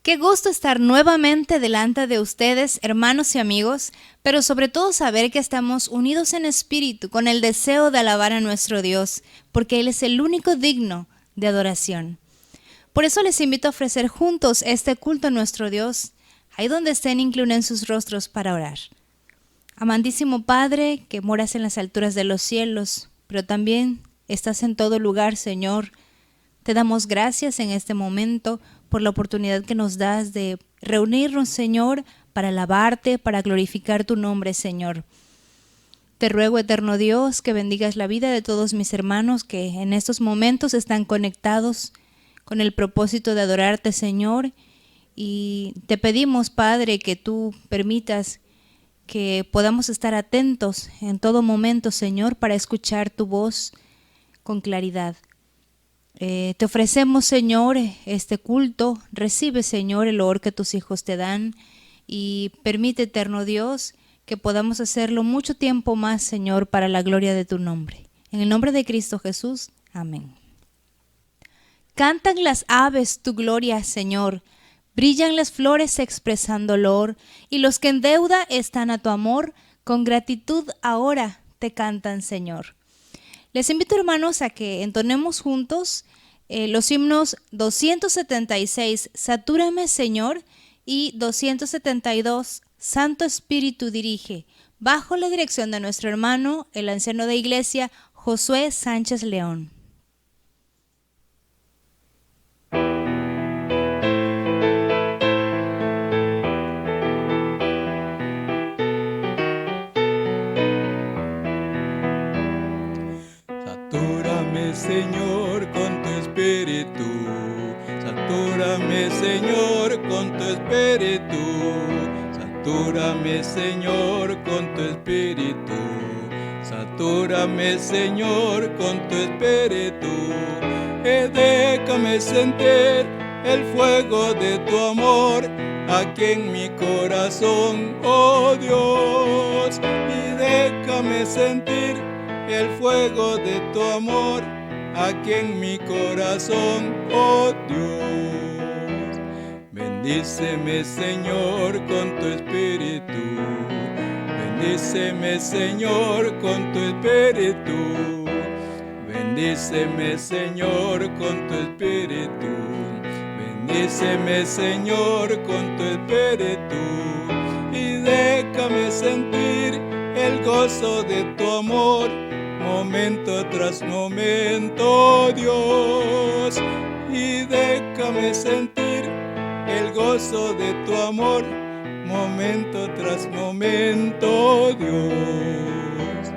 Qué gusto estar nuevamente delante de ustedes, hermanos y amigos, pero sobre todo saber que estamos unidos en espíritu con el deseo de alabar a nuestro Dios, porque Él es el único digno de adoración. Por eso les invito a ofrecer juntos este culto a nuestro Dios. Ahí donde estén, inclinen sus rostros para orar. Amantísimo Padre, que moras en las alturas de los cielos, pero también estás en todo lugar, Señor. Te damos gracias en este momento por la oportunidad que nos das de reunirnos, Señor, para alabarte, para glorificar tu nombre, Señor. Te ruego, eterno Dios, que bendigas la vida de todos mis hermanos que en estos momentos están conectados con el propósito de adorarte, Señor. Y te pedimos, Padre, que tú permitas que podamos estar atentos en todo momento, Señor, para escuchar tu voz con claridad. Te ofrecemos, Señor, este culto. Recibe, Señor, el loor que tus hijos te dan y permite, eterno Dios, que podamos hacerlo mucho tiempo más, Señor, para la gloria de tu nombre. En el nombre de Cristo Jesús, amén. Cantan las aves tu gloria, Señor. Brillan las flores expresando olor, y los que en deuda están a tu amor, con gratitud ahora te cantan, Señor. Les invito, hermanos, a que entonemos juntos los himnos 276, Satúrame, Señor, y 272, Santo Espíritu dirige, bajo la dirección de nuestro hermano, el anciano de iglesia, Josué Sánchez León. Satúrame, Señor, con tu espíritu. Satúrame, Señor, con tu espíritu. Satúrame, Señor, con tu espíritu. Satúrame, Señor, con tu espíritu. Déjame sentir el fuego de tu amor aquí en mi corazón, oh Dios. Y déjame sentir el fuego de tu amor aquí en mi corazón, oh Dios. Bendíceme, Señor, con tu espíritu. Bendíceme, Señor, con tu espíritu. Bendíceme, Señor, con tu espíritu. Bendíceme, Señor, con tu espíritu. Y déjame sentir el gozo de tu amor, momento tras momento, Dios. Y déjame sentir el gozo de tu amor, momento tras momento, Dios.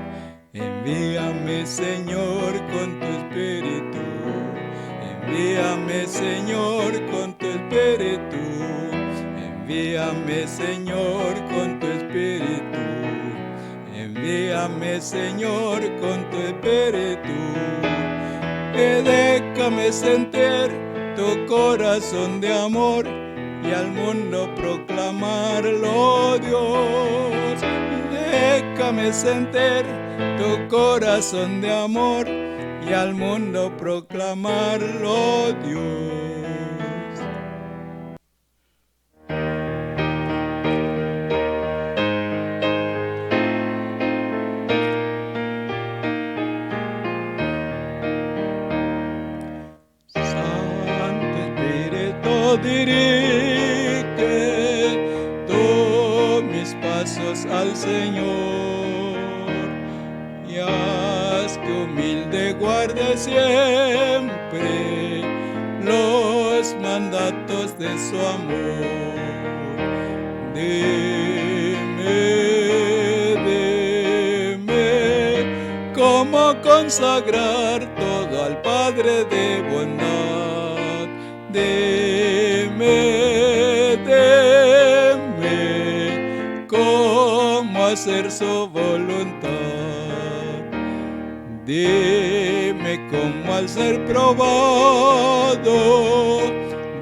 Envíame, Señor, con tu espíritu. Envíame, Señor, con tu espíritu. Envíame, Señor, con tu espíritu. Envíame, Señor, con tu espíritu. Déjame sentir tu corazón de amor y al mundo proclamarlo, Dios. Déjame sentir tu corazón de amor y al mundo proclamarlo, Dios. Dirige todos mis pasos al Señor y haz que humilde guarde siempre los mandatos de su amor. Dime cómo consagrar todo al Padre de bondad. Dime cómo hacer su voluntad. Dime cómo al ser probado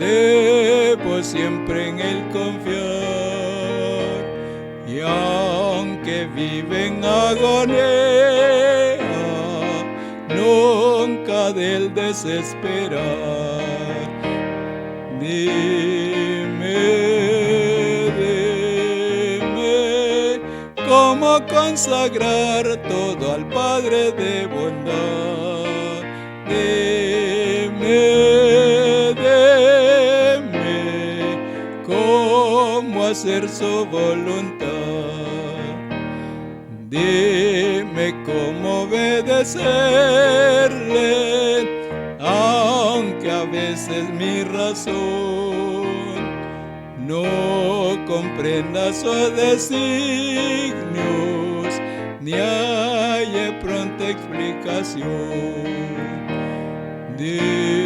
debo siempre en él confiar. Y aunque vive en agonía, nunca del desesperar. Dime dime cómo consagrar todo al Padre de bondad. Dime cómo hacer su voluntad. Dime cómo obedecerle, aunque a veces mi razón no comprenda sus designios, ni haya pronta explicación. Dime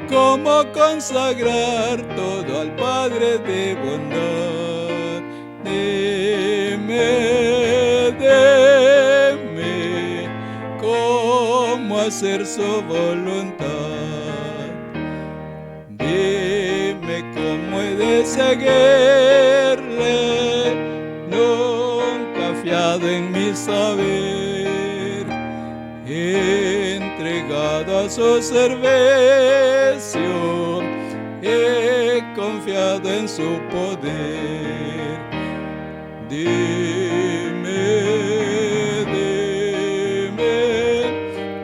cómo consagrar todo al Padre de bondad. Dime cómo hacer su voluntad. Dime cómo he de seguirle, nunca fiado en mi saber, entregado a su servicio, he confiado en su poder. Dime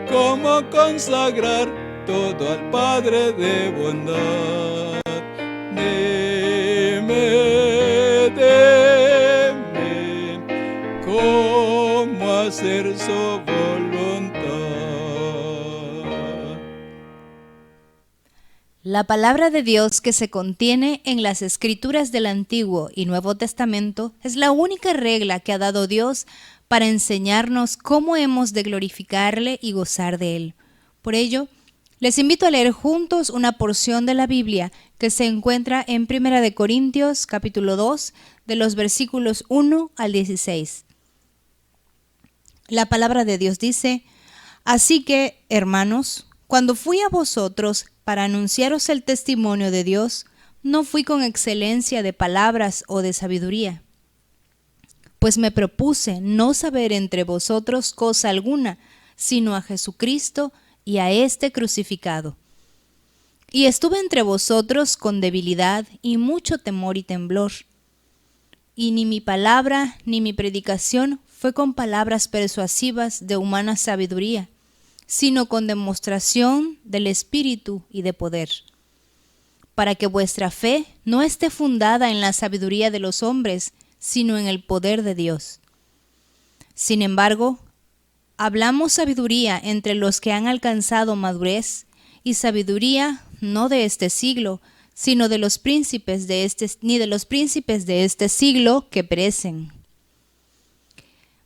cómo consagrar todo al Padre de bondad. Dime cómo hacer su voluntad. La palabra de Dios que se contiene en las Escrituras del Antiguo y Nuevo Testamento es la única regla que ha dado Dios para enseñarnos cómo hemos de glorificarle y gozar de Él. Por ello, les invito a leer juntos una porción de la Biblia que se encuentra en 1 Corintios capítulo 2, de los versículos 1 al 16. La palabra de Dios dice: Así que, hermanos, cuando fui a vosotros para anunciaros el testimonio de Dios, no fui con excelencia de palabras o de sabiduría, pues me propuse no saber entre vosotros cosa alguna, sino a Jesucristo y a este crucificado. Y estuve entre vosotros con debilidad y mucho temor y temblor. Y ni mi palabra ni mi predicación fue con palabras persuasivas de humana sabiduría, sino con demostración del Espíritu y de poder, para que vuestra fe no esté fundada en la sabiduría de los hombres, sino en el poder de Dios. Sin embargo, hablamos sabiduría entre los que han alcanzado madurez, y sabiduría no de este siglo, sino de los príncipes de este siglo que perecen.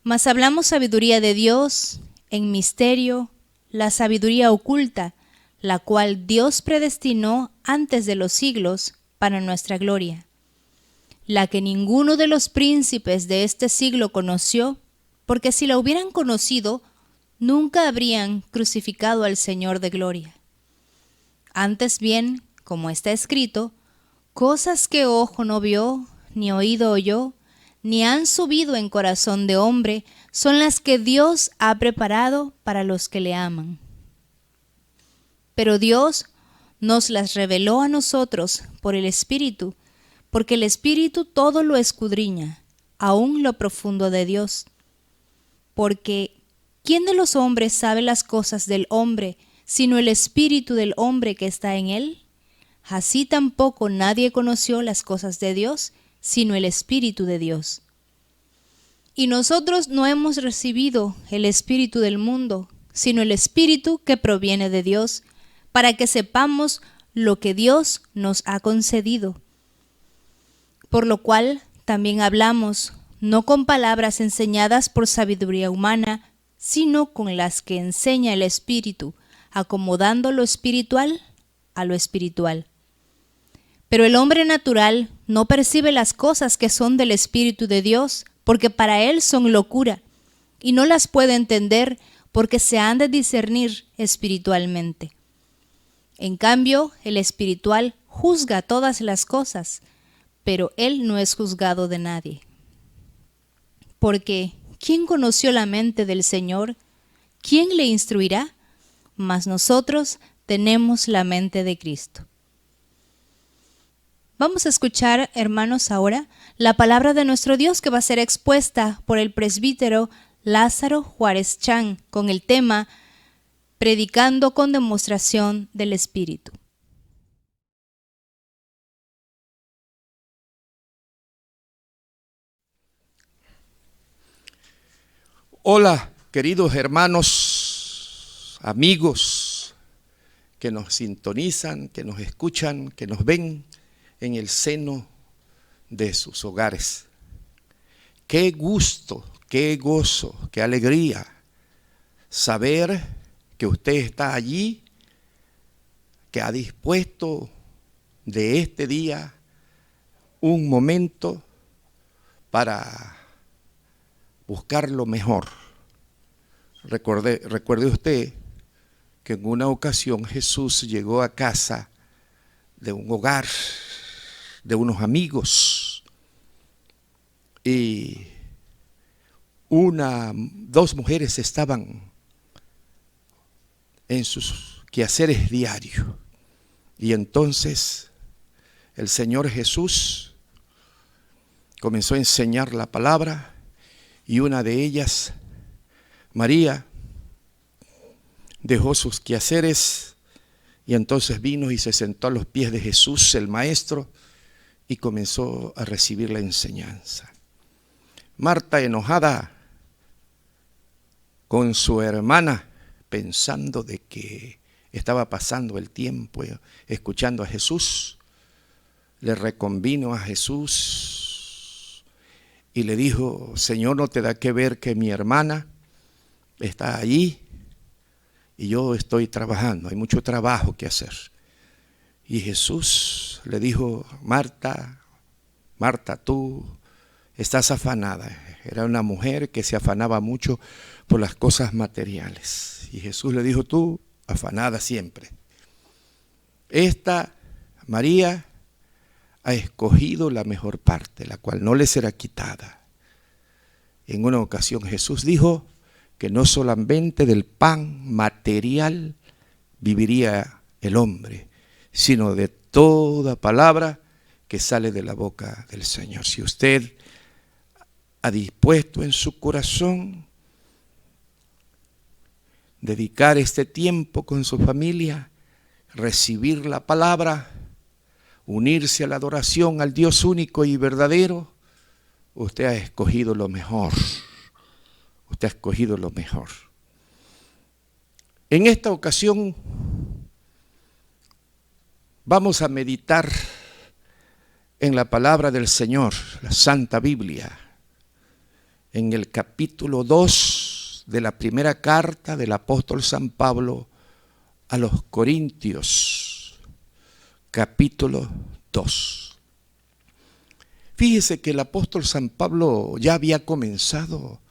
Mas hablamos sabiduría de Dios en misterio, la sabiduría oculta, la cual Dios predestinó antes de los siglos para nuestra gloria, la que ninguno de los príncipes de este siglo conoció, porque si la hubieran conocido, nunca habrían crucificado al Señor de gloria. Antes bien, como está escrito, cosas que ojo no vio, ni oído oyó, ni han subido en corazón de hombre, son las que Dios ha preparado para los que le aman. Pero Dios nos las reveló a nosotros por el Espíritu, porque el Espíritu todo lo escudriña, aún lo profundo de Dios. Porque ¿quién de los hombres sabe las cosas del hombre, sino el Espíritu del hombre que está en él? Así tampoco nadie conoció las cosas de Dios, sino el Espíritu de Dios. Y nosotros no hemos recibido el espíritu del mundo, sino el Espíritu que proviene de Dios, para que sepamos lo que Dios nos ha concedido. Por lo cual también hablamos, no con palabras enseñadas por sabiduría humana, sino con las que enseña el Espíritu, acomodando lo espiritual a lo espiritual. Pero el hombre natural no percibe las cosas que son del Espíritu de Dios, porque para él son locura, y no las puede entender porque se han de discernir espiritualmente. En cambio, el espiritual juzga todas las cosas, pero él no es juzgado de nadie. Porque, ¿quién conoció la mente del Señor? ¿Quién le instruirá? Mas nosotros tenemos la mente de Cristo. Vamos a escuchar, hermanos, ahora la palabra de nuestro Dios que va a ser expuesta por el presbítero Lázaro Juárez Chan con el tema Predicando con demostración del Espíritu. Hola, queridos hermanos, amigos que nos sintonizan, que nos escuchan, que nos ven en el seno de sus hogares. Qué gusto, qué gozo, qué alegría saber que usted está allí, que ha dispuesto de este día un momento para buscar lo mejor. Recuerde usted que en una ocasión Jesús llegó a casa de un hogar, de unos amigos, y dos mujeres estaban en sus quehaceres diarios. Y entonces el Señor Jesús comenzó a enseñar la palabra. Y una de ellas, María, dejó sus quehaceres y entonces vino y se sentó a los pies de Jesús, el Maestro, y comenzó a recibir la enseñanza. Marta, enojada con su hermana, pensando de que estaba pasando el tiempo escuchando a Jesús, le reconvino a Jesús y le dijo: Señor, ¿no te da que ver que mi hermana está allí y yo estoy trabajando? Hay mucho trabajo que hacer. Y Jesús le dijo: Marta, Marta, tú estás afanada. Era una mujer que se afanaba mucho por las cosas materiales. Y Jesús le dijo: tú, afanada siempre. Esta María ha escogido la mejor parte, la cual no le será quitada. En una ocasión Jesús dijo que no solamente del pan material viviría el hombre, sino de toda palabra que sale de la boca del Señor. Si usted ha dispuesto en su corazón dedicar este tiempo con su familia, recibir la palabra, unirse a la adoración al Dios único y verdadero, usted ha escogido lo mejor. Usted ha escogido lo mejor. En esta ocasión vamos a meditar en la palabra del Señor, la Santa Biblia, en el capítulo 2 de la primera carta del apóstol San Pablo a los Corintios, capítulo 2. Fíjese que el apóstol San Pablo ya había comenzado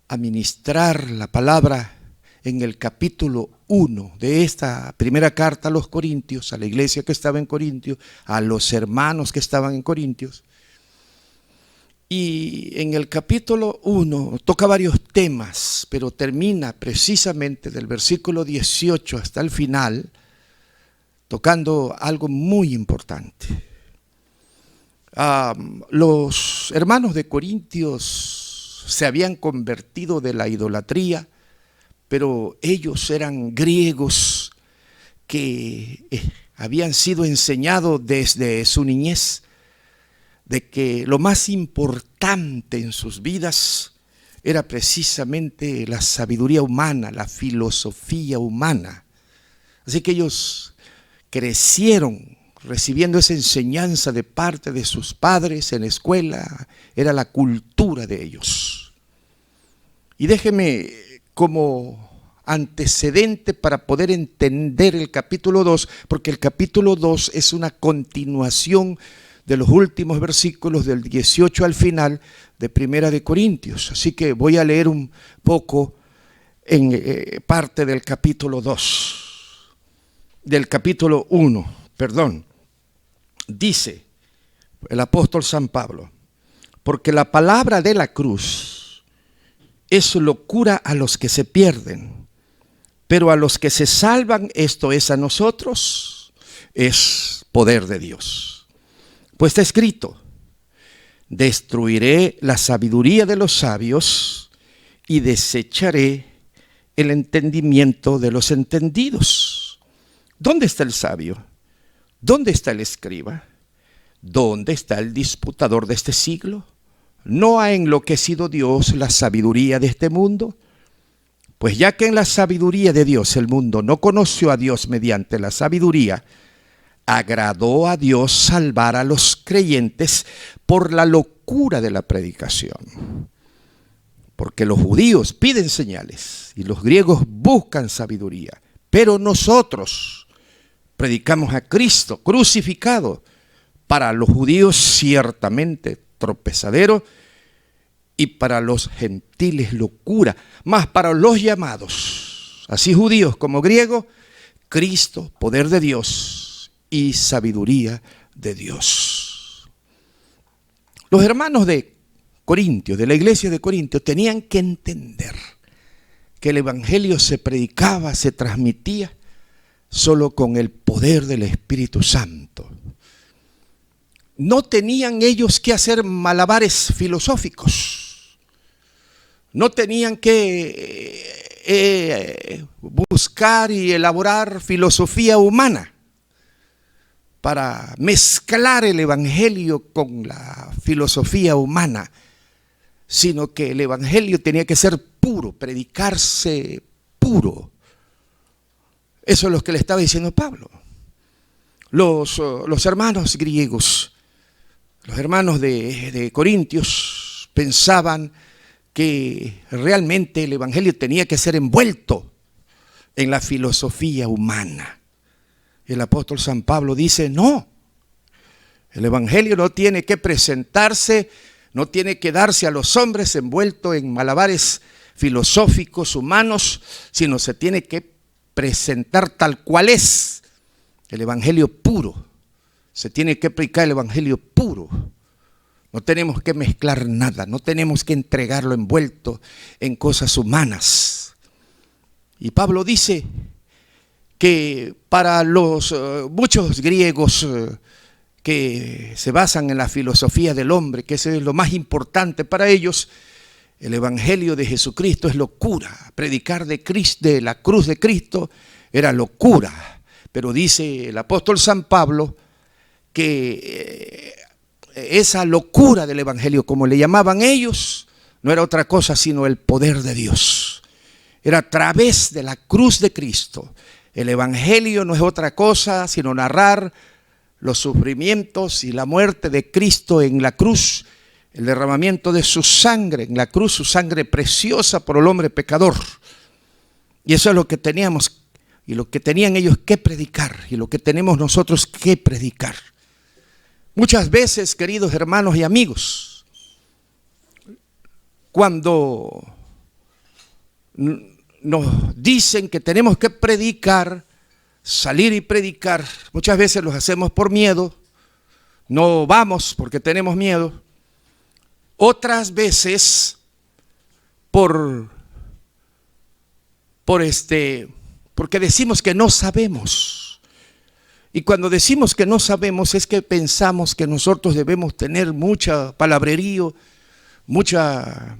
a ministrar la palabra en el capítulo 1 de esta primera carta a los Corintios, a la iglesia que estaba en Corintios, a los hermanos que estaban en Corintios. Y en el capítulo 1 toca varios temas, pero termina precisamente del versículo 18 hasta el final, tocando algo muy importante. Los hermanos de Corintios se habían convertido de la idolatría, pero ellos eran griegos que habían sido enseñados desde su niñez de que lo más importante en sus vidas era precisamente la sabiduría humana, la filosofía humana. Así que ellos crecieron recibiendo esa enseñanza de parte de sus padres en la escuela, era la cultura de ellos. Y déjeme como antecedente para poder entender el capítulo 2, porque el capítulo 2 es una continuación de los últimos versículos del 18 al final de Primera de Corintios. Así que voy a leer un poco en parte del capítulo 2, del capítulo 1, perdón. Dice el apóstol San Pablo: porque la palabra de la cruz es locura a los que se pierden, Pero a los que se salvan, esto es a nosotros, es poder de Dios. Pues está escrito: destruiré la sabiduría de los sabios y desecharé el entendimiento de los entendidos. ¿Dónde está el sabio? ¿Dónde está el escriba? ¿Dónde está el disputador de este siglo? ¿No ha enloquecido Dios la sabiduría de este mundo? Pues ya que en la sabiduría de Dios el mundo no conoció a Dios mediante la sabiduría, agradó a Dios salvar a los creyentes por la locura de la predicación. Porque los judíos piden señales y los griegos buscan sabiduría, pero nosotros predicamos a Cristo crucificado, para los judíos ciertamente tropezadero y para los gentiles locura, mas para los llamados, así judíos como griegos, Cristo, poder de Dios y sabiduría de Dios. Los hermanos de Corintios, de la iglesia de Corintios, tenían que entender que el evangelio se predicaba, se transmitía solo con el poder del Espíritu Santo. No tenían ellos que hacer malabares filosóficos. No tenían que buscar y elaborar filosofía humana para mezclar el evangelio con la filosofía humana, sino que el evangelio tenía que ser puro, predicarse puro. Eso es lo que le estaba diciendo Pablo. Los hermanos griegos, los hermanos de Corintios, pensaban que realmente el evangelio tenía que ser envuelto en la filosofía humana. El apóstol San Pablo dice: no, el evangelio no tiene que presentarse, no tiene que darse a los hombres envuelto en malabares filosóficos humanos, sino se tiene que presentar tal cual es el evangelio puro. Se tiene que predicar el evangelio puro. No tenemos que mezclar nada, no tenemos que entregarlo envuelto en cosas humanas. Y Pablo dice que para los muchos griegos que se basan en la filosofía del hombre, que eso es lo más importante para ellos, el evangelio de Jesucristo es locura. Predicar de Cristo, de la cruz de Cristo, era locura. Pero dice el apóstol San Pablo que esa locura del evangelio, como le llamaban ellos, no era otra cosa sino el poder de Dios. Era a través de la cruz de Cristo. El evangelio no es otra cosa sino narrar los sufrimientos y la muerte de Cristo en la cruz, el derramamiento de su sangre en la cruz, su sangre preciosa por el hombre pecador. Y eso es lo que teníamos y lo que tenían ellos que predicar y lo que tenemos nosotros que predicar. Muchas veces, queridos hermanos y amigos, cuando nos dicen que tenemos que predicar, salir y predicar, muchas veces los hacemos por miedo, no vamos porque tenemos miedo. Otras veces porque decimos que no sabemos. Y cuando decimos que no sabemos es que pensamos que nosotros debemos tener mucha palabrerío, mucha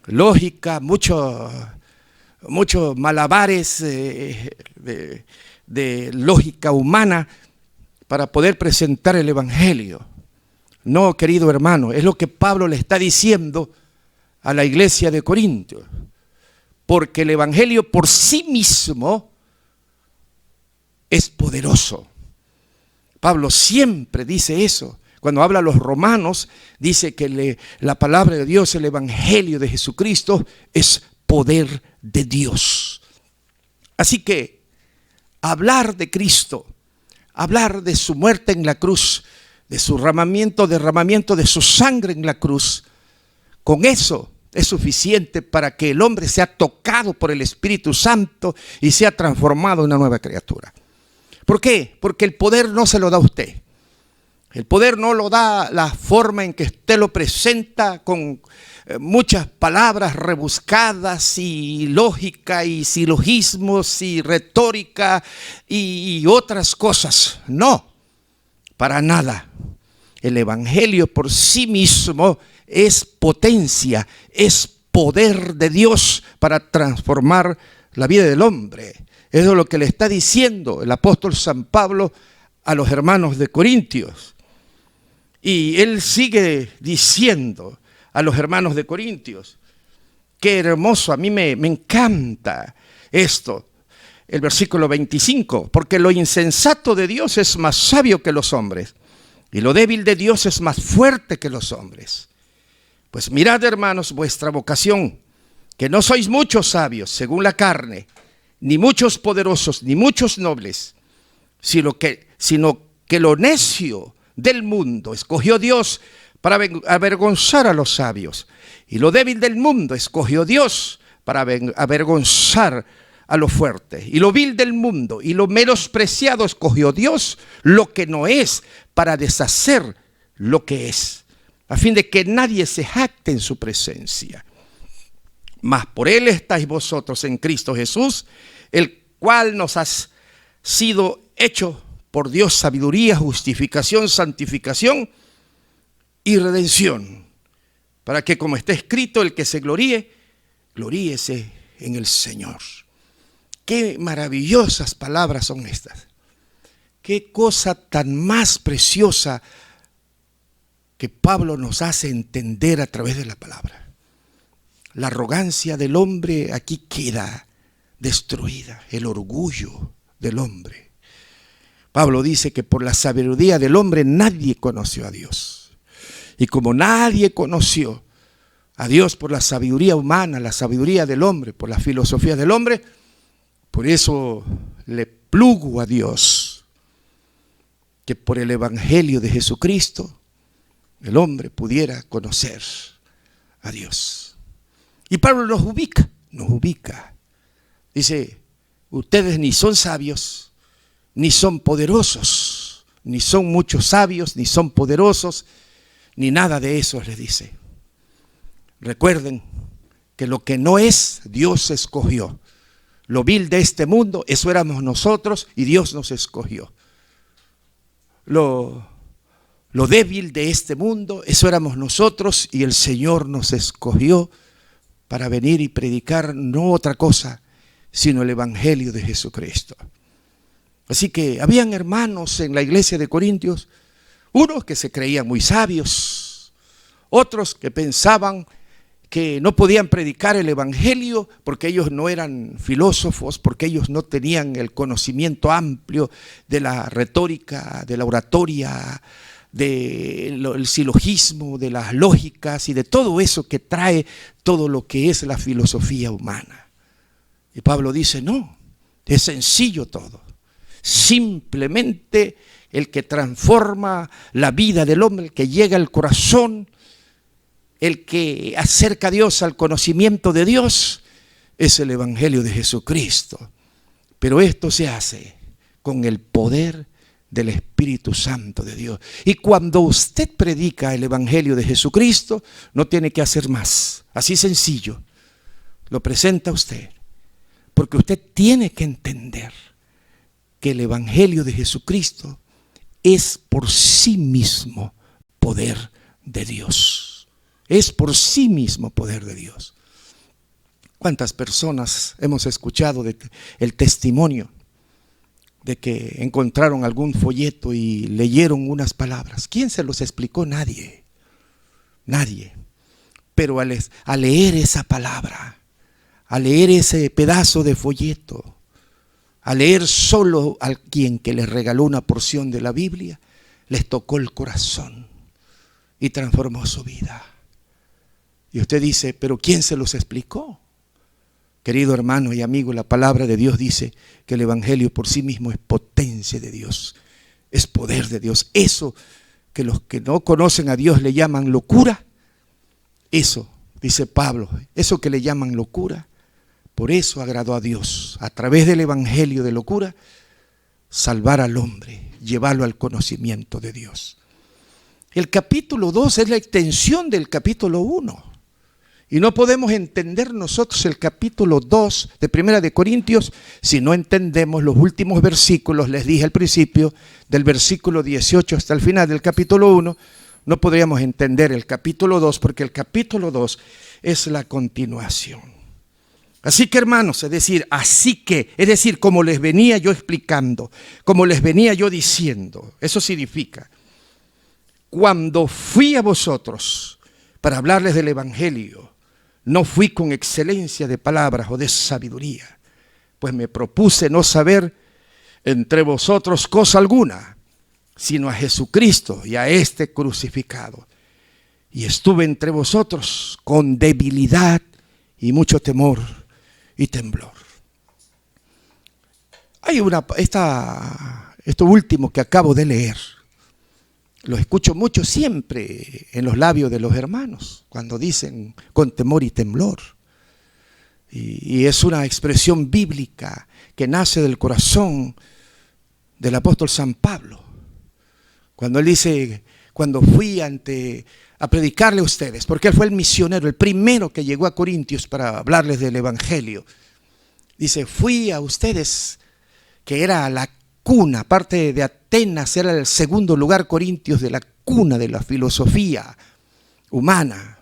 lógica, muchos malabares de lógica humana para poder presentar el evangelio. No, querido hermano, es lo que Pablo le está diciendo a la iglesia de Corintios. Porque el evangelio por sí mismo es poderoso. Pablo siempre dice eso. Cuando habla a los romanos, dice que la palabra de Dios, el evangelio de Jesucristo, es poder de Dios. Así que hablar de Cristo, hablar de su muerte en la cruz, de su derramamiento de su sangre en la cruz, con eso es suficiente para que el hombre sea tocado por el Espíritu Santo y sea transformado en una nueva criatura. ¿Por qué? Porque el poder no se lo da a usted. El poder no lo da la forma en que usted lo presenta con muchas palabras rebuscadas y lógica y silogismos y retórica y otras cosas. No, para nada. El evangelio por sí mismo es potencia, es poder de Dios para transformar la vida del hombre. Eso es lo que le está diciendo el apóstol San Pablo a los hermanos de Corintios. Y él sigue diciendo a los hermanos de Corintios, qué hermoso, a mí me encanta esto, el versículo 25, porque lo insensato de Dios es más sabio que los hombres, y lo débil de Dios es más fuerte que los hombres. Pues mirad, hermanos, vuestra vocación, que no sois muchos sabios según la carne, ni muchos poderosos, ni muchos nobles, sino que lo necio del mundo escogió Dios para avergonzar a los sabios, y lo débil del mundo escogió Dios para avergonzar a lo fuerte, y lo vil del mundo y lo menospreciado escogió Dios, lo que no es, para deshacer lo que es, a fin de que nadie se jacte en su presencia. Mas por él estáis vosotros en Cristo Jesús, el cual nos ha sido hecho por Dios sabiduría, justificación, santificación y redención, para que, como está escrito, el que se gloríe, gloríese en el Señor. Qué maravillosas palabras son estas. Qué cosa tan más preciosa que Pablo nos hace entender a través de la palabra. La arrogancia del hombre aquí queda destruida, el orgullo del hombre. Pablo dice que por la sabiduría del hombre nadie conoció a Dios. Y como nadie conoció a Dios por la sabiduría humana, la sabiduría del hombre, por la filosofía del hombre, por eso le plugo a Dios que por el evangelio de Jesucristo el hombre pudiera conocer a Dios. Y Pablo nos ubica. Dice, ustedes ni son sabios, ni son poderosos, ni son muchos sabios, ni son poderosos, ni nada de eso les dice. Recuerden que lo que no es, Dios escogió. Lo vil de este mundo, eso éramos nosotros y Dios nos escogió. Lo débil de este mundo, eso éramos nosotros y el Señor nos escogió para venir y predicar no otra cosa, sino el evangelio de Jesucristo. Así que habían hermanos en la iglesia de Corintios, unos que se creían muy sabios, otros que pensaban que no podían predicar el evangelio porque ellos no eran filósofos, porque ellos no tenían el conocimiento amplio de la retórica, de la oratoria, del silogismo, de las lógicas y de todo eso que trae todo lo que es la filosofía humana. Y Pablo dice, no, es sencillo todo. Simplemente el que transforma la vida del hombre, el que llega al corazón, el que acerca a Dios al conocimiento de Dios, es el evangelio de Jesucristo. Pero esto se hace con el poder del Espíritu Santo de Dios. Y cuando usted predica el evangelio de Jesucristo, no tiene que hacer más. Así sencillo. Lo presenta usted. Porque usted tiene que entender que el evangelio de Jesucristo es por sí mismo poder de Dios. Es por sí mismo poder de Dios. ¿Cuántas personas hemos escuchado el testimonio de que encontraron algún folleto y leyeron unas palabras? ¿Quién se los explicó? Nadie. Nadie. Pero al leer esa palabra, al leer ese pedazo de folleto, al leer solo a quien que les regaló una porción de la Biblia, les tocó el corazón y transformó su vida. Y usted dice, ¿pero quién se los explicó? Querido hermano y amigo, la palabra de Dios dice que el evangelio por sí mismo es potencia de Dios, es poder de Dios. Eso que los que no conocen a Dios le llaman locura, eso, dice Pablo, eso que le llaman locura, por eso agradó a Dios, a través del evangelio de locura, salvar al hombre, llevarlo al conocimiento de Dios. El capítulo 2 es la extensión del capítulo 1. Y no podemos entender nosotros el capítulo 2 de Primera de Corintios si no entendemos los últimos versículos. Les dije al principio, del versículo 18 hasta el final del capítulo 1, no podríamos entender el capítulo 2 porque el capítulo 2 es la continuación. Así que, hermanos, es decir, como les venía yo explicando, como les venía yo diciendo, eso significa, cuando fui a vosotros para hablarles del Evangelio, no fui con excelencia de palabras o de sabiduría, pues me propuse no saber entre vosotros cosa alguna, sino a Jesucristo y a este crucificado. Y estuve entre vosotros con debilidad y mucho temor y temblor. Hay esto último que acabo de leer. Lo escucho mucho siempre en los labios de los hermanos, cuando dicen con temor y temblor. Y es una expresión bíblica que nace del corazón del apóstol San Pablo. Cuando él dice, cuando fui a predicarle a ustedes, porque él fue el misionero, el primero que llegó a Corintios para hablarles del Evangelio. Dice, fui a ustedes, que era la cuna, aparte de Atenas, era el segundo lugar, Corintios, de la cuna de la filosofía humana.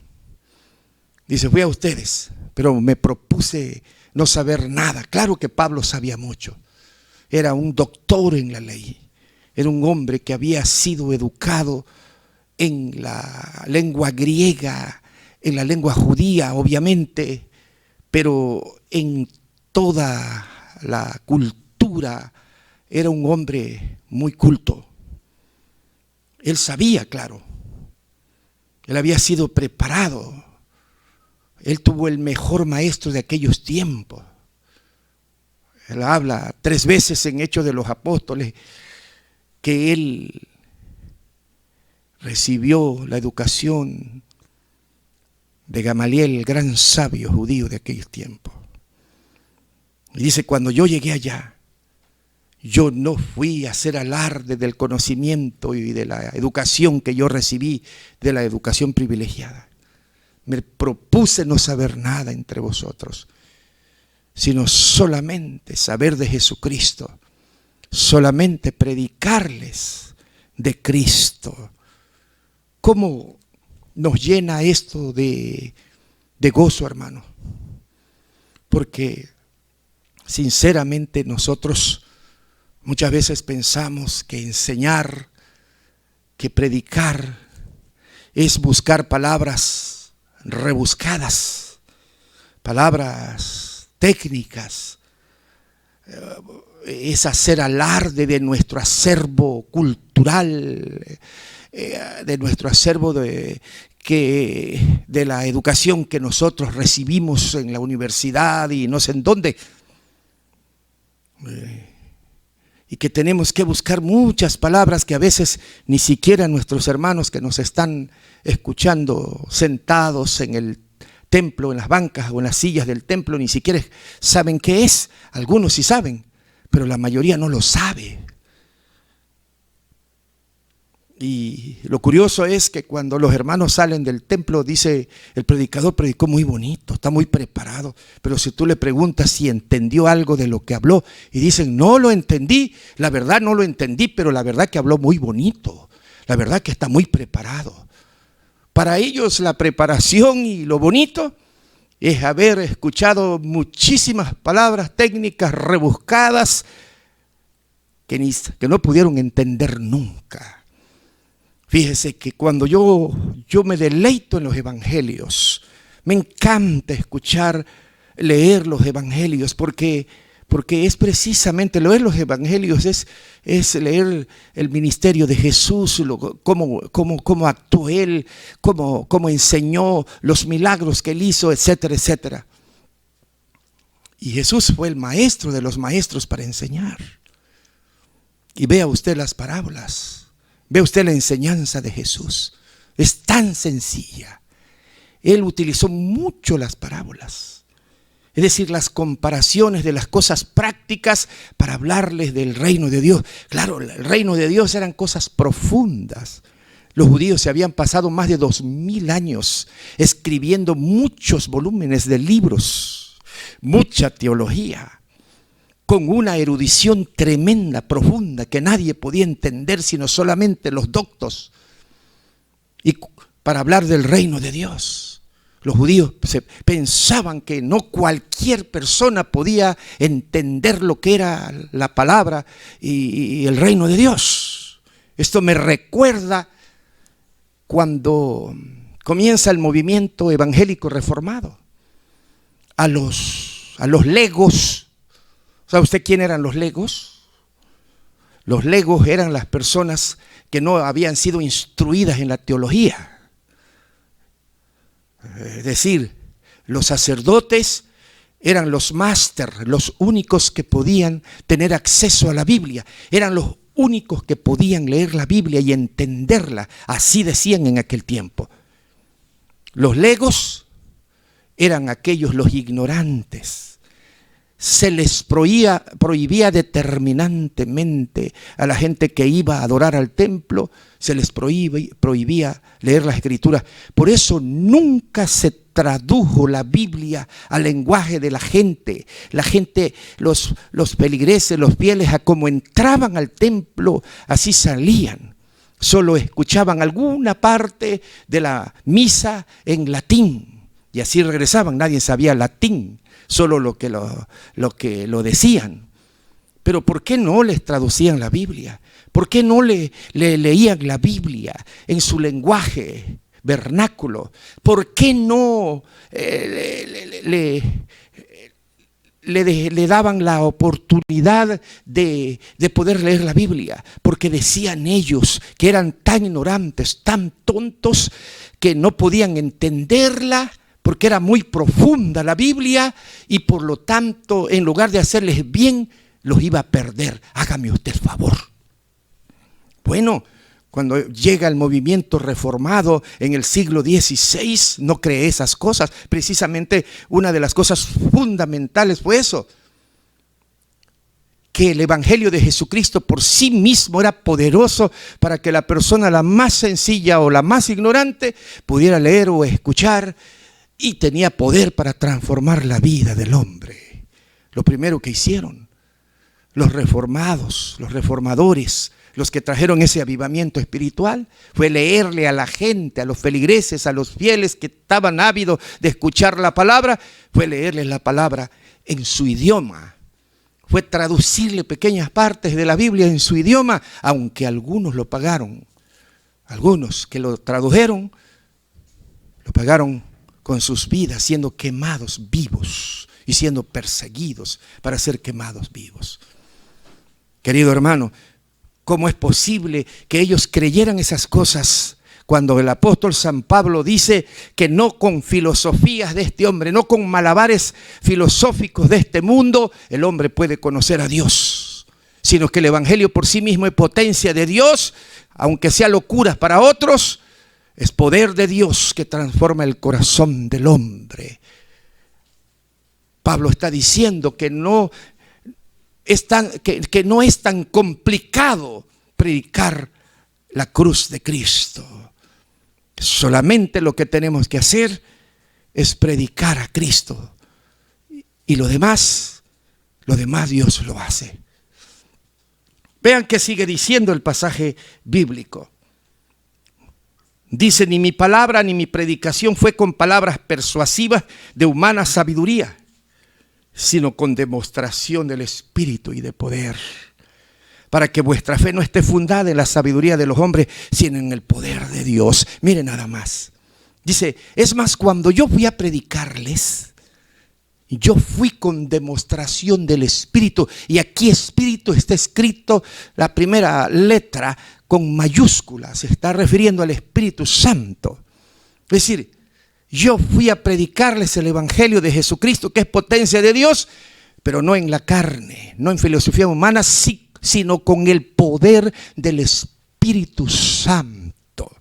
Dice, fui a ustedes, pero me propuse no saber nada. Claro que Pablo sabía mucho. Era un doctor en la ley. Era un hombre que había sido educado en la lengua griega, en la lengua judía, obviamente, pero en toda la cultura. Era un hombre muy culto. Él sabía, claro. Él había sido preparado. Él tuvo el mejor maestro de aquellos tiempos. Él habla 3 veces en Hechos de los Apóstoles que él recibió la educación de Gamaliel, el gran sabio judío de aquellos tiempos. Y dice, cuando yo llegué allá, yo no fui a hacer alarde del conocimiento y de la educación que yo recibí, de la educación privilegiada. Me propuse no saber nada entre vosotros, sino solamente saber de Jesucristo, solamente predicarles de Cristo. ¿Cómo nos llena esto de gozo, hermano? Porque sinceramente nosotros muchas veces pensamos que enseñar, que predicar, es buscar palabras rebuscadas, palabras técnicas, es hacer alarde de nuestro acervo cultural, de nuestro acervo de la educación que nosotros recibimos en la universidad y no sé en dónde. Y que tenemos que buscar muchas palabras que a veces ni siquiera nuestros hermanos que nos están escuchando sentados en el templo, en las bancas o en las sillas del templo, ni siquiera saben qué es. Algunos sí saben, pero la mayoría no lo sabe. Y lo curioso es que cuando los hermanos salen del templo, dice, el predicador predicó muy bonito, está muy preparado, pero si tú le preguntas si entendió algo de lo que habló, y dicen, no lo entendí, la verdad no lo entendí, pero la verdad que habló muy bonito, la verdad que está muy preparado. Para ellos la preparación y lo bonito es haber escuchado muchísimas palabras técnicas rebuscadas que no pudieron entender nunca. Fíjese que cuando yo me deleito en los evangelios, me encanta escuchar, leer los evangelios, porque es precisamente, leer los evangelios es leer el ministerio de Jesús, cómo actuó Él, cómo enseñó, los milagros que Él hizo, etcétera, etcétera. Y Jesús fue el maestro de los maestros para enseñar. Y vea usted las parábolas. Ve usted la enseñanza de Jesús, es tan sencilla. Él utilizó mucho las parábolas, es decir, las comparaciones de las cosas prácticas para hablarles del reino de Dios. Claro, el reino de Dios eran cosas profundas. Los judíos se habían pasado más de 2000 años escribiendo muchos volúmenes de libros, mucha teología, con una erudición tremenda, profunda, que nadie podía entender sino solamente los doctos. Y para hablar del reino de Dios, los judíos pensaban que no cualquier persona podía entender lo que era la palabra y el reino de Dios. Esto me recuerda cuando comienza el movimiento evangélico reformado. A los legos. ¿Sabe usted quién eran los legos? Los legos eran las personas que no habían sido instruidas en la teología. Es decir, los sacerdotes eran los máster, los únicos que podían tener acceso a la Biblia. Eran los únicos que podían leer la Biblia y entenderla. Así decían en aquel tiempo. Los legos eran aquellos, los ignorantes. Se les prohibía determinantemente a la gente que iba a adorar al templo, se les prohibía leer las escrituras. Por eso nunca se tradujo la Biblia al lenguaje de la gente. La gente, los feligreses, los fieles, a como entraban al templo, así salían. Solo escuchaban alguna parte de la misa en latín y así regresaban. Nadie sabía latín, solo lo que lo decían. Pero ¿por qué no les traducían la Biblia? ¿Por qué no le leían la Biblia en su lenguaje vernáculo? ¿Por qué no le daban la oportunidad de poder leer la Biblia? Porque decían ellos que eran tan ignorantes, tan tontos, que no podían entenderla, porque era muy profunda la Biblia y por lo tanto, en lugar de hacerles bien, los iba a perder. Hágame usted el favor. Bueno, cuando llega el movimiento reformado en el siglo XVI, no cree esas cosas. Precisamente una de las cosas fundamentales fue eso, que el Evangelio de Jesucristo por sí mismo era poderoso para que la persona la más sencilla o la más ignorante pudiera leer o escuchar, y tenía poder para transformar la vida del hombre. Lo primero que hicieron los reformados, los reformadores, los que trajeron ese avivamiento espiritual, fue leerle a la gente, a los feligreses, a los fieles que estaban ávidos de escuchar la palabra, fue leerles la palabra en su idioma. Fue traducirle pequeñas partes de la Biblia en su idioma, aunque algunos lo pagaron. Algunos que lo tradujeron, lo pagaron con sus vidas, siendo quemados vivos y siendo perseguidos para ser quemados vivos. Querido hermano, ¿cómo es posible que ellos creyeran esas cosas cuando el apóstol San Pablo dice que no con filosofías de este hombre, no con malabares filosóficos de este mundo, el hombre puede conocer a Dios, sino que el Evangelio por sí mismo es potencia de Dios, aunque sea locuras para otros, es poder de Dios que transforma el corazón del hombre. Pablo está diciendo que no es tan complicado predicar la cruz de Cristo. Solamente lo que tenemos que hacer es predicar a Cristo. Y lo demás Dios lo hace. Vean que sigue diciendo el pasaje bíblico. Dice, ni mi palabra ni mi predicación fue con palabras persuasivas de humana sabiduría, sino con demostración del Espíritu y de poder, para que vuestra fe no esté fundada en la sabiduría de los hombres, sino en el poder de Dios. Miren nada más. Dice, es más, cuando yo fui a predicarles, yo fui con demostración del Espíritu. Y aquí Espíritu está escrito la primera letra con mayúsculas. Se está refiriendo al Espíritu Santo. Es decir, yo fui a predicarles el Evangelio de Jesucristo, que es potencia de Dios, pero no en la carne, no en filosofía humana, sino con el poder del Espíritu Santo.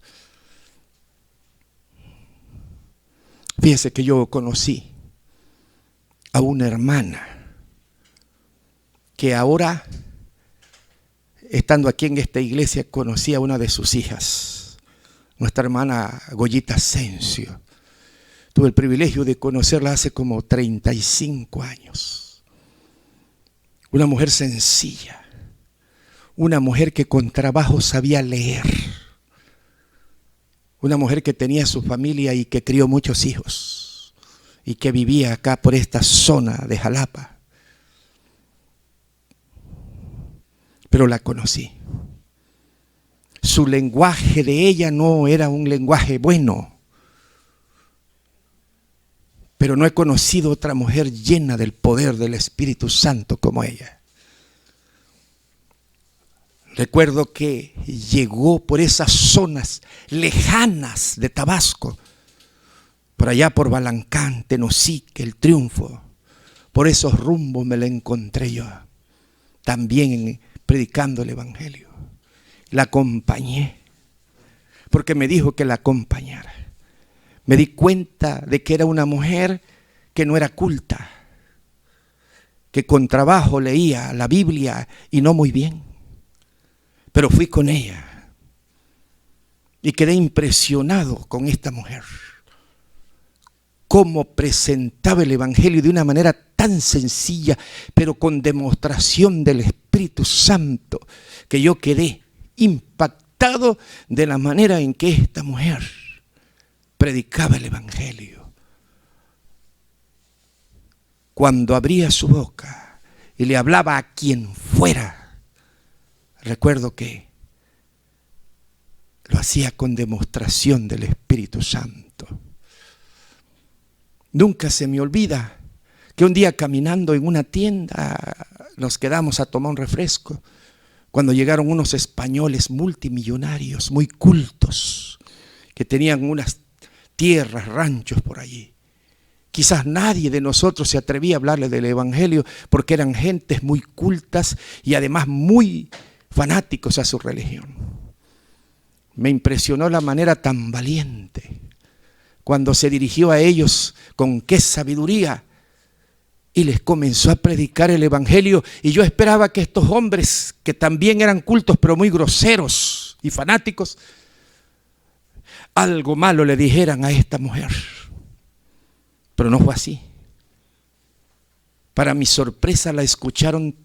Fíjese que yo conocí a una hermana que ahora, estando aquí en esta iglesia, conocí a una de sus hijas. nuestra hermana Goyita Asensio. Tuve el privilegio de conocerla hace como 35 años. Una mujer sencilla, una mujer que con trabajo sabía leer, una mujer que tenía su familia y que crió muchos hijos y que vivía acá por esta zona de Jalapa. Pero la conocí. Su lenguaje de ella no era un lenguaje bueno, pero no he conocido otra mujer llena del poder del Espíritu Santo como ella. Recuerdo que llegó por esas zonas lejanas de Tabasco, por allá por Balancán, Tenosique, El Triunfo. Por esos rumbos me la encontré yo, también predicando el Evangelio. La acompañé, porque me dijo que la acompañara. Me di cuenta de que era una mujer que no era culta, que con trabajo leía la Biblia y no muy bien. Pero fui con ella y quedé impresionado con esta mujer. Cómo presentaba el Evangelio de una manera tan sencilla, pero con demostración del Espíritu Santo, que yo quedé impactado de la manera en que esta mujer predicaba el Evangelio. Cuando abría su boca y le hablaba a quien fuera, recuerdo que lo hacía con demostración del Espíritu Santo. Nunca se me olvida que un día caminando en una tienda nos quedamos a tomar un refresco cuando llegaron unos españoles multimillonarios, muy cultos, que tenían unas tierras, ranchos por allí. Quizás nadie de nosotros se atrevía a hablarle del Evangelio porque eran gentes muy cultas y además muy fanáticos a su religión. Me impresionó la manera tan valiente cuando se dirigió a ellos con qué sabiduría y les comenzó a predicar el Evangelio. Y yo esperaba que estos hombres, que también eran cultos pero muy groseros y fanáticos, algo malo le dijeran a esta mujer. Pero no fue así. Para mi sorpresa la escucharon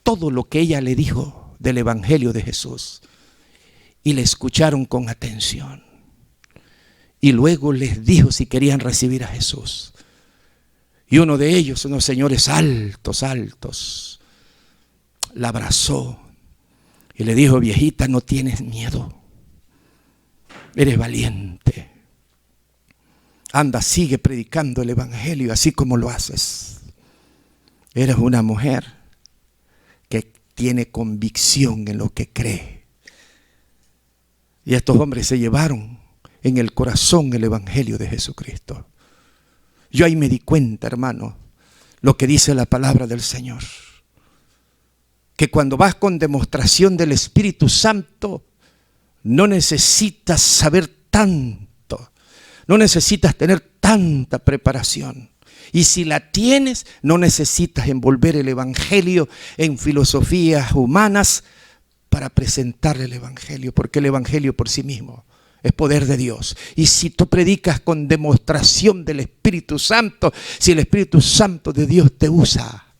todo lo que ella le dijo del Evangelio de Jesús y le escucharon con atención. Y luego les dijo si querían recibir a Jesús. Y uno de ellos, unos señores altos, la abrazó y le dijo: viejita, no tienes miedo, eres valiente. Anda, sigue predicando el Evangelio así como lo haces. Eres una mujer que tiene convicción en lo que cree. Y estos hombres se llevaron en el corazón el Evangelio de Jesucristo. Yo ahí me di cuenta, hermano, lo que dice la palabra del Señor. Que cuando vas con demostración del Espíritu Santo, no necesitas saber tanto, no necesitas tener tanta preparación. Y si la tienes, no necesitas envolver el Evangelio en filosofías humanas para presentarle el Evangelio, porque el Evangelio por sí mismo es poder de Dios. Y si tú predicas con demostración del Espíritu Santo, si el Espíritu Santo de Dios te usa,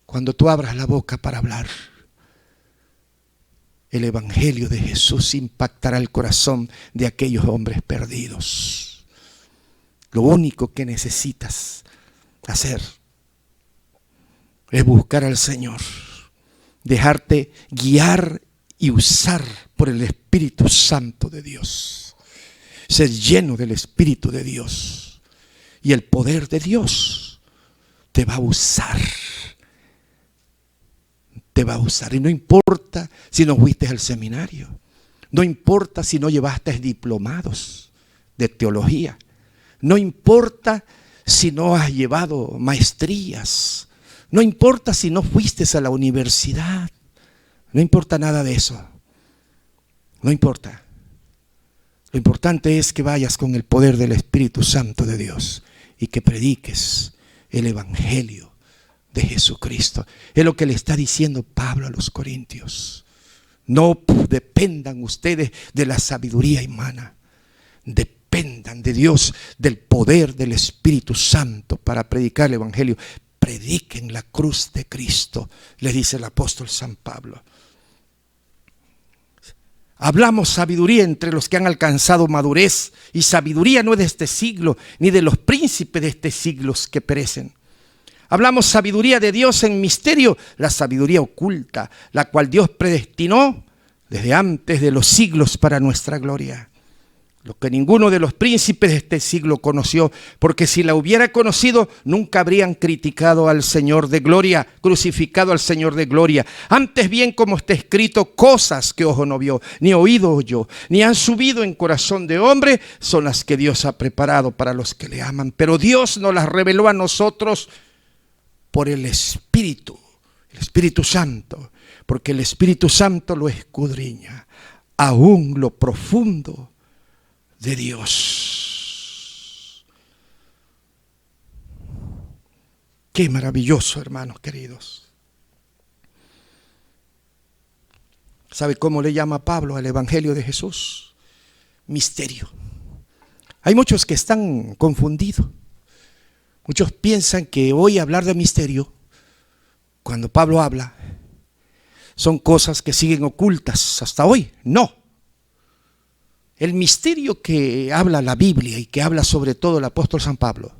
cuando tú abras la boca para hablar, el Evangelio de Jesús impactará el corazón de aquellos hombres perdidos. Lo único que necesitas hacer es buscar al Señor, dejarte guiar y usar por el Espíritu Santo de Dios. Ser lleno del Espíritu de Dios. Y el poder de Dios te va a usar. Te va a usar. Y no importa si no fuiste al seminario. No importa si no llevaste diplomados de teología. No importa si no has llevado maestrías. No importa si no fuiste a la universidad. No importa nada de eso. No importa. Lo importante es que vayas con el poder del Espíritu Santo de Dios y que prediques el Evangelio de Jesucristo. Es lo que le está diciendo Pablo a los Corintios. No dependan ustedes de la sabiduría humana. Dependan de Dios, del poder del Espíritu Santo para predicar el Evangelio. Prediquen la cruz de Cristo, les dice el apóstol San Pablo. Hablamos sabiduría entre los que han alcanzado madurez, y sabiduría no es de este siglo, ni de los príncipes de este siglo que perecen. Hablamos sabiduría de Dios en misterio, la sabiduría oculta, la cual Dios predestinó desde antes de los siglos para nuestra gloria. Lo que ninguno de los príncipes de este siglo conoció, porque si la hubiera conocido, nunca habrían criticado al Señor de gloria, crucificado al Señor de gloria. Antes bien, como está escrito, cosas que ojo no vio, ni oído oyó, ni han subido en corazón de hombre, son las que Dios ha preparado para los que le aman. Pero Dios nos las reveló a nosotros por el Espíritu Santo, porque el Espíritu Santo lo escudriña aún lo profundo de Dios. Qué maravilloso, hermanos queridos. ¿Sabe cómo le llama Pablo al Evangelio de Jesús? Misterio. Hay muchos que están confundidos. Muchos piensan que hoy hablar de misterio, cuando Pablo habla, son cosas que siguen ocultas hasta hoy. No. El misterio que habla la Biblia y que habla sobre todo el apóstol San Pablo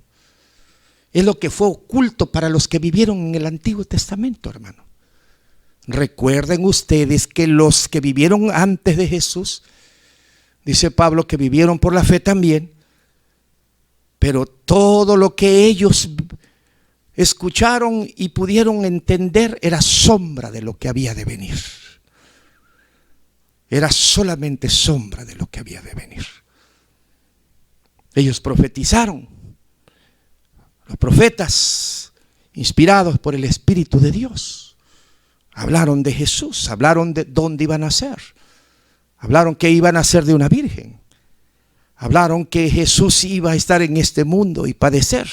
es lo que fue oculto para los que vivieron en el Antiguo Testamento, hermano. Recuerden ustedes que los que vivieron antes de Jesús, dice Pablo que vivieron por la fe también, pero todo lo que ellos escucharon y pudieron entender era sombra de lo que había de venir. Era solamente sombra de lo que había de venir. Ellos profetizaron. Los profetas, inspirados por el Espíritu de Dios, hablaron de Jesús, hablaron de dónde iban a ser, hablaron que iban a ser de una virgen, hablaron que Jesús iba a estar en este mundo y padecer,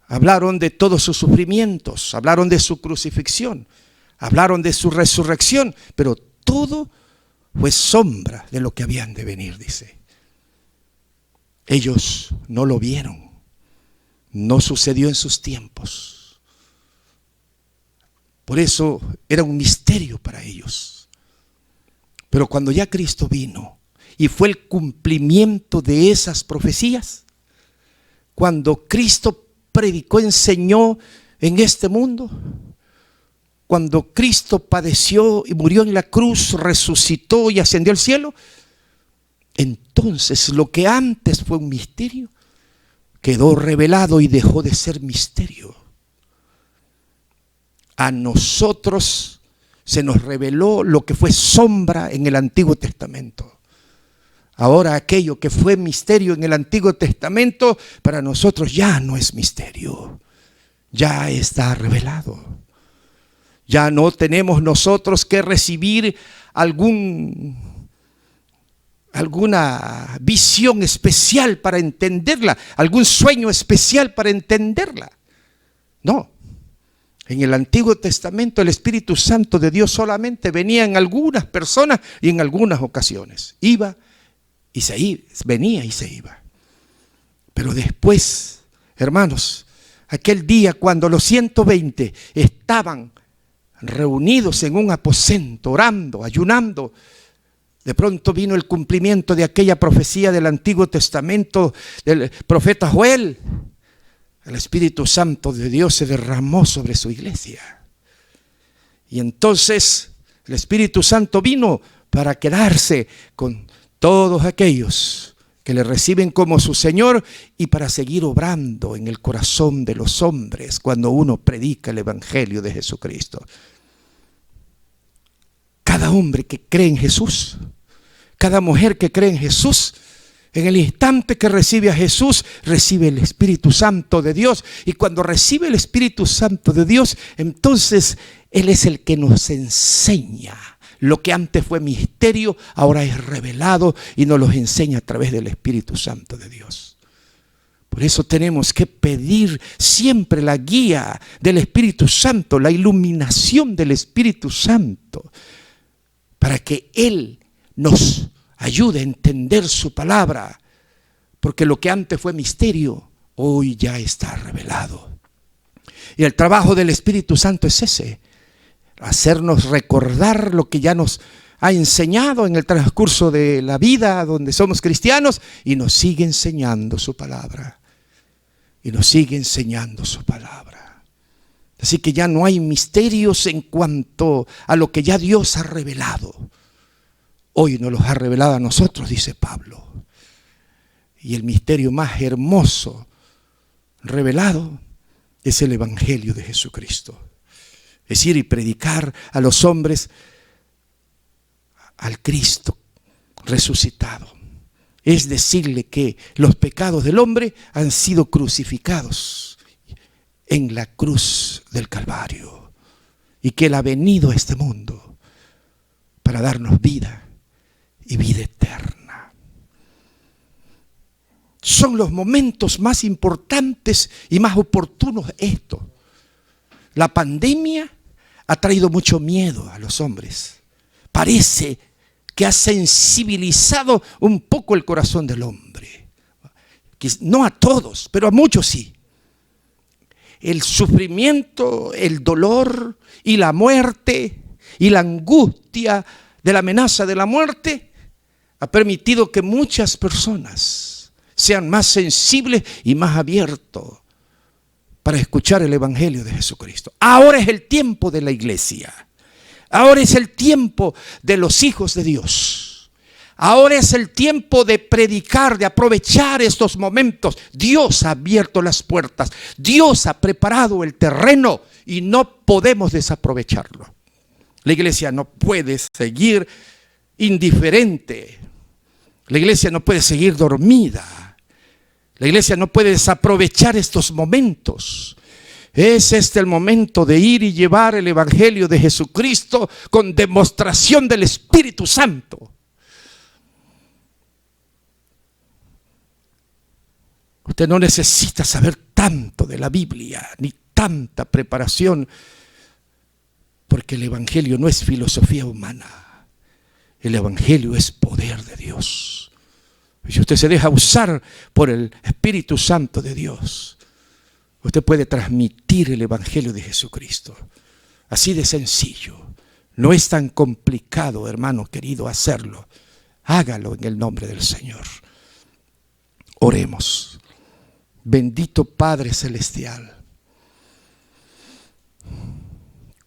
hablaron de todos sus sufrimientos, hablaron de su crucifixión, hablaron de su resurrección, pero todo fue sombra de lo que habían de venir, dice. Ellos no lo vieron, no sucedió en sus tiempos. Por eso era un misterio para ellos. Pero cuando ya Cristo vino y fue el cumplimiento de esas profecías, cuando Cristo predicó, enseñó en este mundo, cuando Cristo padeció y murió en la cruz, resucitó y ascendió al cielo, entonces lo que antes fue un misterio quedó revelado y dejó de ser misterio. A nosotros se nos reveló lo que fue sombra en el Antiguo Testamento. Ahora aquello que fue misterio en el Antiguo Testamento, para nosotros ya no es misterio, ya está revelado. Ya no tenemos nosotros que recibir alguna visión especial para entenderla, algún sueño especial para entenderla. No. En el Antiguo Testamento el Espíritu Santo de Dios solamente venía en algunas personas y en algunas ocasiones. Iba y se iba, venía y se iba. Pero después, hermanos, aquel día cuando los 120 estaban reunidos en un aposento, orando, ayunando, de pronto vino el cumplimiento de aquella profecía del Antiguo Testamento del profeta Joel. El Espíritu Santo de Dios se derramó sobre su iglesia. Y entonces el Espíritu Santo vino para quedarse con todos aquellos que le reciben como su Señor y para seguir obrando en el corazón de los hombres cuando uno predica el Evangelio de Jesucristo. Cada hombre que cree en Jesús, cada mujer que cree en Jesús, en el instante que recibe a Jesús, recibe el Espíritu Santo de Dios. Y cuando recibe el Espíritu Santo de Dios, entonces Él es el que nos enseña. Lo que antes fue misterio, ahora es revelado y nos lo enseña a través del Espíritu Santo de Dios. Por eso tenemos que pedir siempre la guía del Espíritu Santo, la iluminación del Espíritu Santo, para que Él nos ayude a entender su palabra, porque lo que antes fue misterio, hoy ya está revelado. Y el trabajo del Espíritu Santo es ese, hacernos recordar lo que ya nos ha enseñado en el transcurso de la vida donde somos cristianos, y nos sigue enseñando su palabra. Y nos sigue enseñando su palabra. Así que ya no hay misterios en cuanto a lo que ya Dios ha revelado. Hoy nos los ha revelado a nosotros, dice Pablo. Y el misterio más hermoso revelado es el Evangelio de Jesucristo. Es ir y predicar a los hombres al Cristo resucitado. Es decirle que los pecados del hombre han sido crucificados en la cruz del Calvario y que Él ha venido a este mundo para darnos vida y vida eterna. Son los momentos más importantes y más oportunos estos. La pandemia ha traído mucho miedo a los hombres. Parece que ha sensibilizado un poco el corazón del hombre. No a todos, pero a muchos sí. El sufrimiento, el dolor y la muerte y la angustia de la amenaza de la muerte ha permitido que muchas personas sean más sensibles y más abiertos para escuchar el Evangelio de Jesucristo. Ahora es el tiempo de la iglesia. Ahora es el tiempo de los hijos de Dios. Ahora es el tiempo de predicar, de aprovechar estos momentos. Dios ha abierto las puertas. Dios ha preparado el terreno y no podemos desaprovecharlo. La iglesia no puede seguir indiferente. La iglesia no puede seguir dormida. La iglesia no puede desaprovechar estos momentos. Es este el momento de ir y llevar el Evangelio de Jesucristo con demostración del Espíritu Santo. Usted no necesita saber tanto de la Biblia, ni tanta preparación, porque el Evangelio no es filosofía humana. El Evangelio es poder de Dios. Y si usted se deja usar por el Espíritu Santo de Dios, usted puede transmitir el Evangelio de Jesucristo. Así de sencillo. No es tan complicado, hermano querido, hacerlo. Hágalo en el nombre del Señor. Oremos. Bendito Padre Celestial.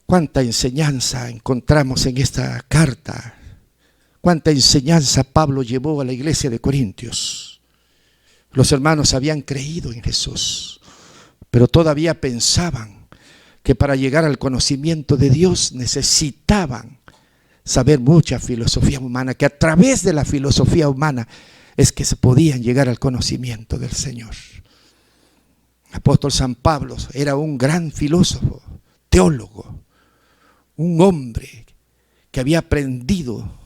Cuánta enseñanza encontramos en esta carta. Cuánta enseñanza Pablo llevó a la iglesia de Corintios. Los hermanos habían creído en Jesús, pero todavía pensaban que para llegar al conocimiento de Dios necesitaban saber mucha filosofía humana, que a través de la filosofía humana es que se podían llegar al conocimiento del Señor. El apóstol San Pablo era un gran filósofo, teólogo, un hombre que había aprendido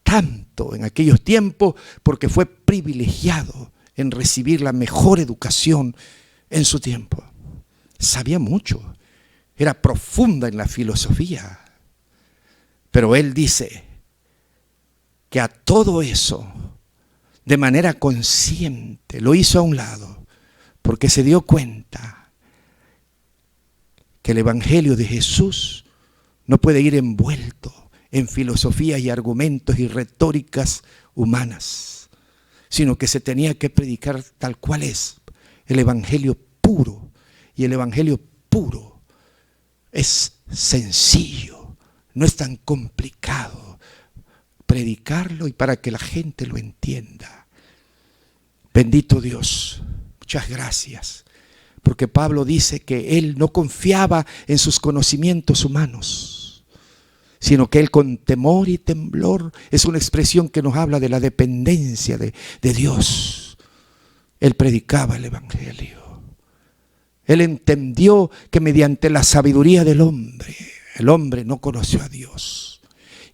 tanto en aquellos tiempos porque fue privilegiado en recibir la mejor educación en su tiempo. Sabía mucho, era profunda en la filosofía, pero él dice que a todo eso, de manera consciente, lo hizo a un lado, porque se dio cuenta que el Evangelio de Jesús no puede ir envuelto en filosofías y argumentos y retóricas humanas, sino que se tenía que predicar tal cual es, el Evangelio puro. Y el Evangelio puro es sencillo, no es tan complicado predicarlo y para que la gente lo entienda. Bendito Dios, muchas gracias, porque Pablo dice que él no confiaba en sus conocimientos humanos, sino que él con temor y temblor, es una expresión que nos habla de la dependencia de Dios. Él predicaba el Evangelio. Él entendió que mediante la sabiduría del hombre, el hombre no conoció a Dios.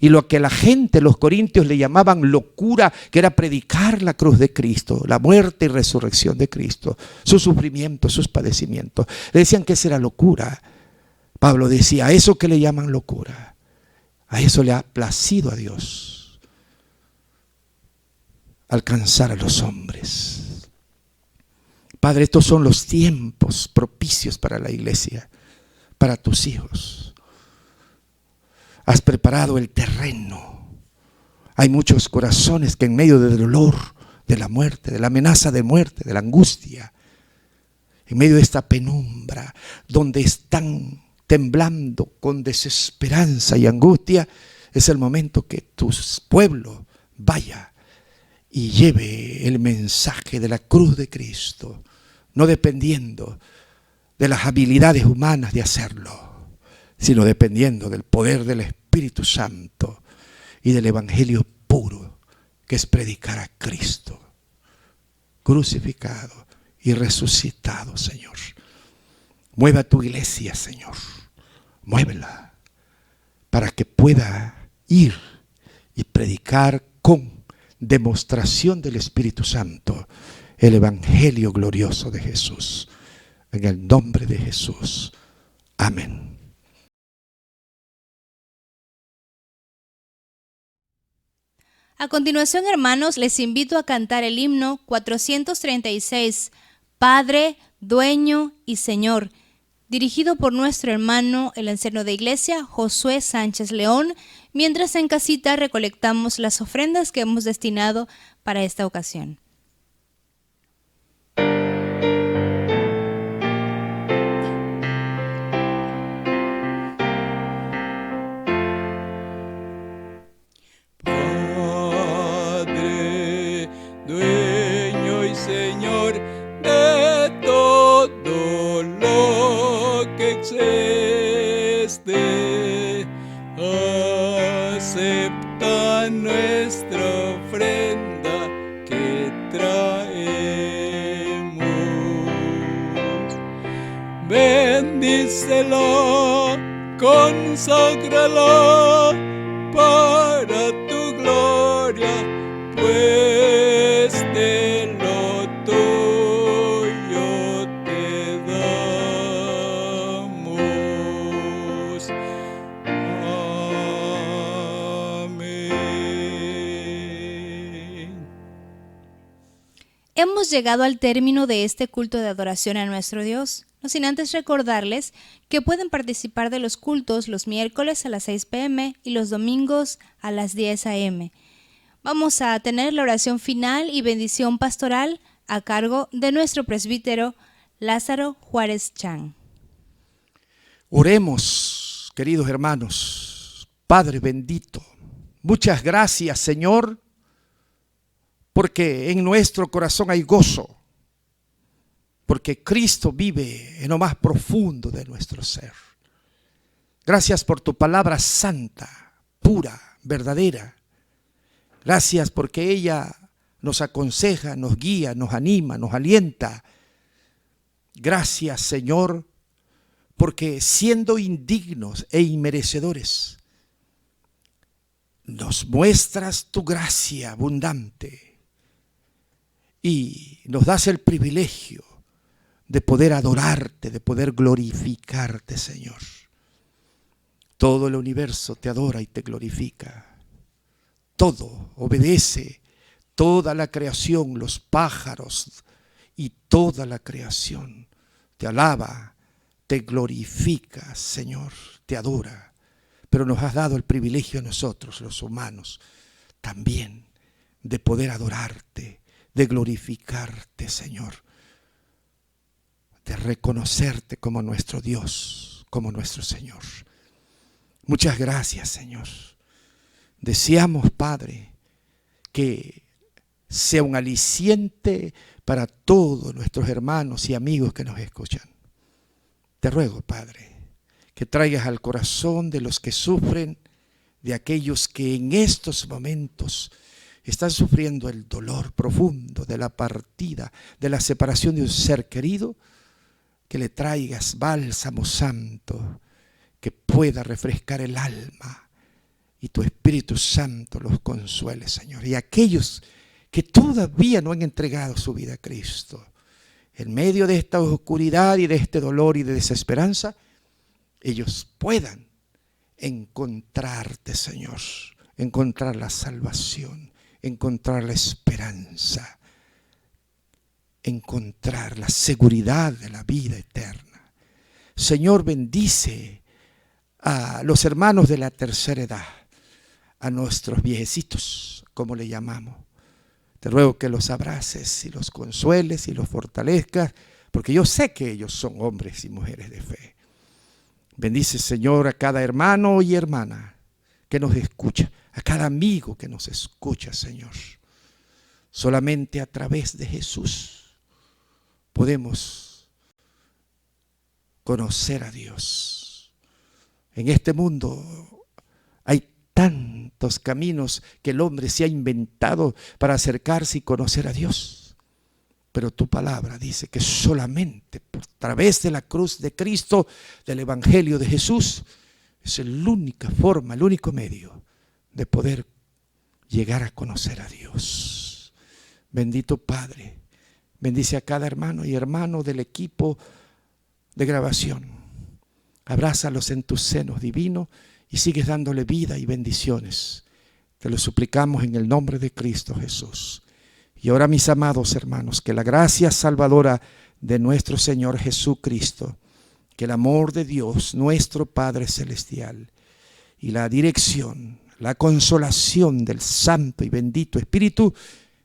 Y lo que la gente, los corintios, le llamaban locura, que era predicar la cruz de Cristo, la muerte y resurrección de Cristo, sus sufrimientos, sus padecimientos. Le decían que esa era locura. Pablo decía, a eso que le llaman locura, A eso le ha placido a Dios, alcanzar a los hombres. Padre, estos son los tiempos propicios para la iglesia, para tus hijos. Has preparado el terreno. Hay muchos corazones que en medio del dolor, de la muerte, de la amenaza de muerte, de la angustia, en medio de esta penumbra, donde están temblando con desesperanza y angustia, es el momento que tu pueblo vaya y lleve el mensaje de la cruz de Cristo, no dependiendo de las habilidades humanas de hacerlo, sino dependiendo del poder del Espíritu Santo y del Evangelio puro, que es predicar a Cristo crucificado y resucitado, Señor. Mueva tu iglesia, Señor. Muévela para que pueda ir y predicar con demostración del Espíritu Santo el Evangelio glorioso de Jesús. En el nombre de Jesús. Amén. A continuación, hermanos, les invito a cantar el himno 436, Padre, Dueño y Señor, dirigido por nuestro hermano, el anciano de iglesia, Josué Sánchez León, mientras en casita recolectamos las ofrendas que hemos destinado para esta ocasión. Acepta nuestra ofrenda que traemos. Bendícelo, conságralo para tu gloria, pues de lo tuyo te damos. Hemos llegado al término de este culto de adoración a nuestro Dios, no sin antes recordarles que pueden participar de los cultos los miércoles a las 6 p.m. y los domingos a las 10 a.m. Vamos a tener la oración final y bendición pastoral a cargo de nuestro presbítero Lázaro Juárez Chang. Oremos, queridos hermanos. Padre bendito, muchas gracias, Señor, porque en nuestro corazón hay gozo, porque Cristo vive en lo más profundo de nuestro ser. Gracias por tu palabra santa, pura, verdadera. Gracias porque ella nos aconseja, nos guía, nos anima, nos alienta. Gracias, Señor, porque siendo indignos e inmerecedores, nos muestras tu gracia abundante y nos das el privilegio de poder adorarte, de poder glorificarte, Señor. Todo el universo te adora y te glorifica. Todo obedece, toda la creación, los pájaros y toda la creación te alaba, te glorifica, Señor, te adora. Pero nos has dado el privilegio a nosotros, los humanos, también de poder adorarte, de glorificarte, Señor, de reconocerte como nuestro Dios, como nuestro Señor. Muchas gracias, Señor. Deseamos, Padre, que sea un aliciente para todos nuestros hermanos y amigos que nos escuchan. Te ruego, Padre, que traigas al corazón de los que sufren, de aquellos que en estos momentos están sufriendo el dolor profundo de la partida, de la separación de un ser querido, que le traigas bálsamo santo que pueda refrescar el alma y tu Espíritu Santo los consuele, Señor. Y aquellos que todavía no han entregado su vida a Cristo, en medio de esta oscuridad y de este dolor y de desesperanza, ellos puedan encontrarte, Señor, encontrar la salvación, encontrar la esperanza, encontrar la seguridad de la vida eterna. Señor, bendice a los hermanos de la tercera edad, a nuestros viejecitos, como le llamamos. Te ruego que los abraces y los consueles y los fortalezcas, porque yo sé que ellos son hombres y mujeres de fe. Bendice, Señor, a cada hermano y hermana que nos escucha, a cada amigo que nos escucha, Señor. Solamente a través de Jesús podemos conocer a Dios. En este mundo hay tantos caminos que el hombre se ha inventado para acercarse y conocer a Dios. Pero tu palabra dice que solamente por través de la cruz de Cristo, del Evangelio de Jesús, es la única forma, el único medio de poder llegar a conocer a Dios. Bendito Padre, bendice a cada hermano y hermano del equipo de grabación. Abrázalos en tus senos divinos y sigues dándole vida y bendiciones. Te lo suplicamos en el nombre de Cristo Jesús. Y ahora, mis amados hermanos, que la gracia salvadora de nuestro Señor Jesucristo, que el amor de Dios, nuestro Padre Celestial, y la dirección, la consolación del Santo y bendito Espíritu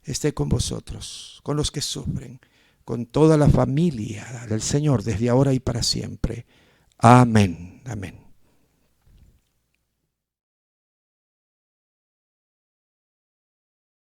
esté con vosotros, con los que sufren, con toda la familia del Señor, desde ahora y para siempre. Amén. Amén.